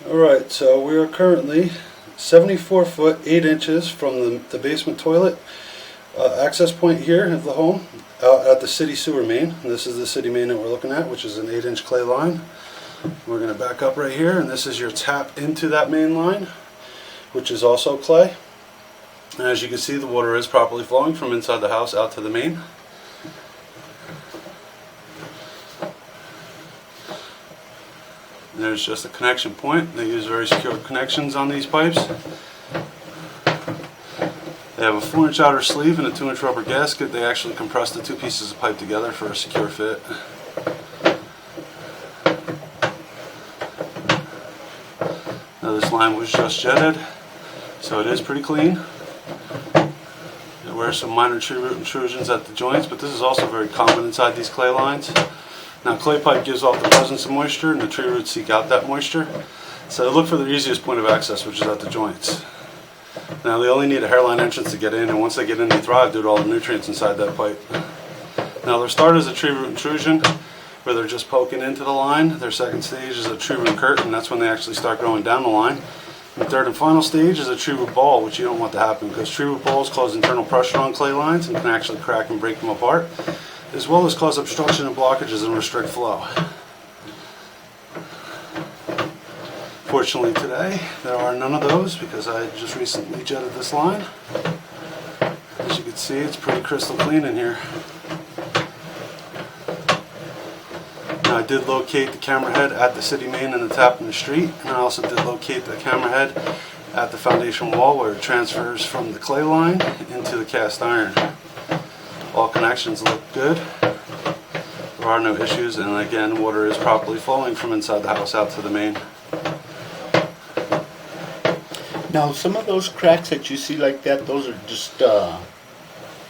Alright, so we are currently 74 foot 8 inches from the basement toilet access point here of the home out at the city sewer main. And this is the city main that we're looking at, which is an 8-inch clay line. We're going to back up right here, and this is your tap into that main line, which is also clay. And as you can see, the water is properly flowing from inside the house out to the main. And there's just a connection point. They use very secure connections on these pipes. They have a 4-inch outer sleeve and a 2-inch rubber gasket. They actually compress the two pieces of pipe together for a secure fit. Now this line was just jetted, so it is pretty clean. There were some minor tree root intrusions at the joints, but this is also very common inside these clay lines. Now clay pipe gives off the presence of moisture, and the tree roots seek out that moisture. So look for the easiest point of access, which is at the joints. Now they only need a hairline entrance to get in, and once they get in, they thrive due to all the nutrients inside that pipe. Now their start is a tree root intrusion, where they're just poking into the line. Their second stage is a tree root curtain. That's when they actually start growing down the line. The third and final stage is a tree root ball, which you don't want to happen because tree root balls cause internal pressure on clay lines and can actually crack and break them apart, as well as cause obstruction and blockages and restrict flow. Fortunately today, there are none of those because I just recently jetted this line. As you can see, it's pretty crystal clean in here. Now I did locate the camera head at the city main and the tap in the street, and I also did locate the camera head at the foundation wall where it transfers from the clay line into the cast iron. All connections look good. There are no issues, and again, water is properly flowing from inside the house out to the main. Now, some of those cracks that you see like that, those are just...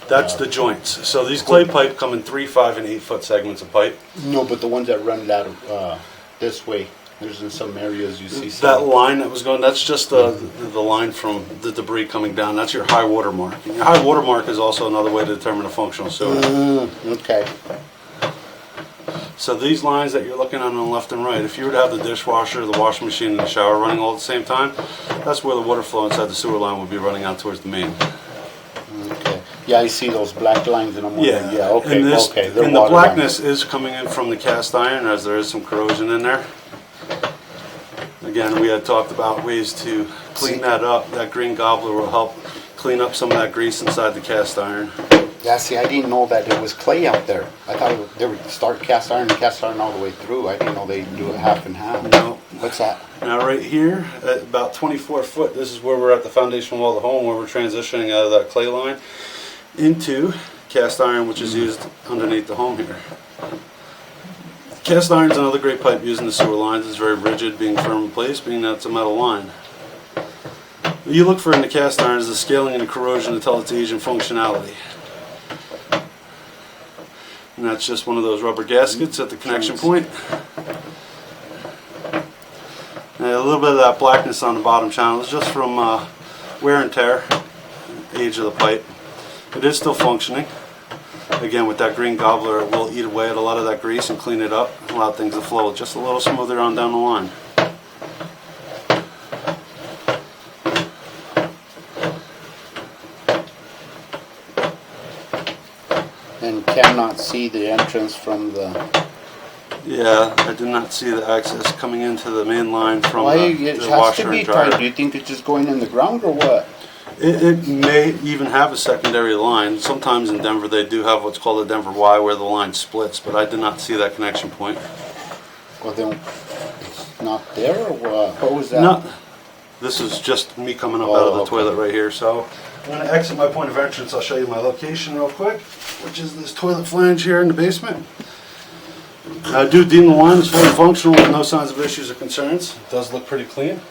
That's the joints. So these clay pipe come in 3, 5, and 8 foot segments of pipe. No, but the ones that run out this way, there's in some areas you see some... That line that was going, that's just the line from the debris coming down. That's your high water mark. And your high water mark is also another way to determine a functional sewer. Okay. So these lines that you're looking at on the left and right, if you were to have the dishwasher, the washing machine, and the shower running all at the same time, that's where the water flow inside the sewer line would be running out towards the main. Okay. Yeah, I see those black lines and I'm wondering, yeah, okay, and okay. And the blackness is coming in from the cast iron, as there is some corrosion in there. Again, we had talked about ways to clean that up. That green gobbler will help clean up some of that grease inside the cast iron. Yeah, see, I didn't know that there was clay out there. I thought they would start cast iron all the way through. I didn't know they'd do it half and half. No. What's that? Now right here, at about 24 foot, this is where we're at the foundation wall of the home, where we're transitioning out of that clay line into cast iron, which is used underneath the home here. Cast iron is another great pipe used in the sewer lines. It's very rigid, being firm in place, being that it's a metal line. What you look for in the cast iron is the scaling and the corrosion to tell its age and functionality. And that's just one of those rubber gaskets at the connection point. And a little bit of that blackness on the bottom channel is just from wear and tear, age of the pipe. It is still functioning. Again, with that green gobbler, it will eat away at a lot of that grease and clean it up, allow things to flow just a little smoother on down the line. And cannot see the entrance from the... Yeah, I did not see the access coming into the main line from it the has washer to be and dryer. tight. Do you think it's just going in the ground or what? It may even have a secondary line. Sometimes in Denver they do have what's called a Denver Y, where the line splits, but I did not see that connection point. Well, then it's not there or what? What was that? No, this is just me coming up out of the toilet right here. So I'm going to exit my point of entrance. I'll show you my location real quick, which is this toilet flange here in the basement. I do deem the line is fully functional with no signs of issues or concerns. It does look pretty clean.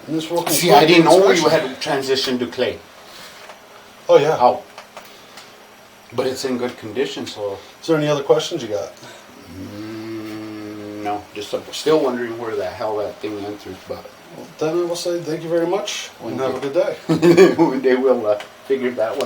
And this will See, I didn't know you had to transition to clay. Oh yeah. How? But it's in good condition, so... Is there any other questions you got? No, just still wondering where the hell that thing enters, but... Well, then I will say thank you very much and have a good day. One day we'll figure that one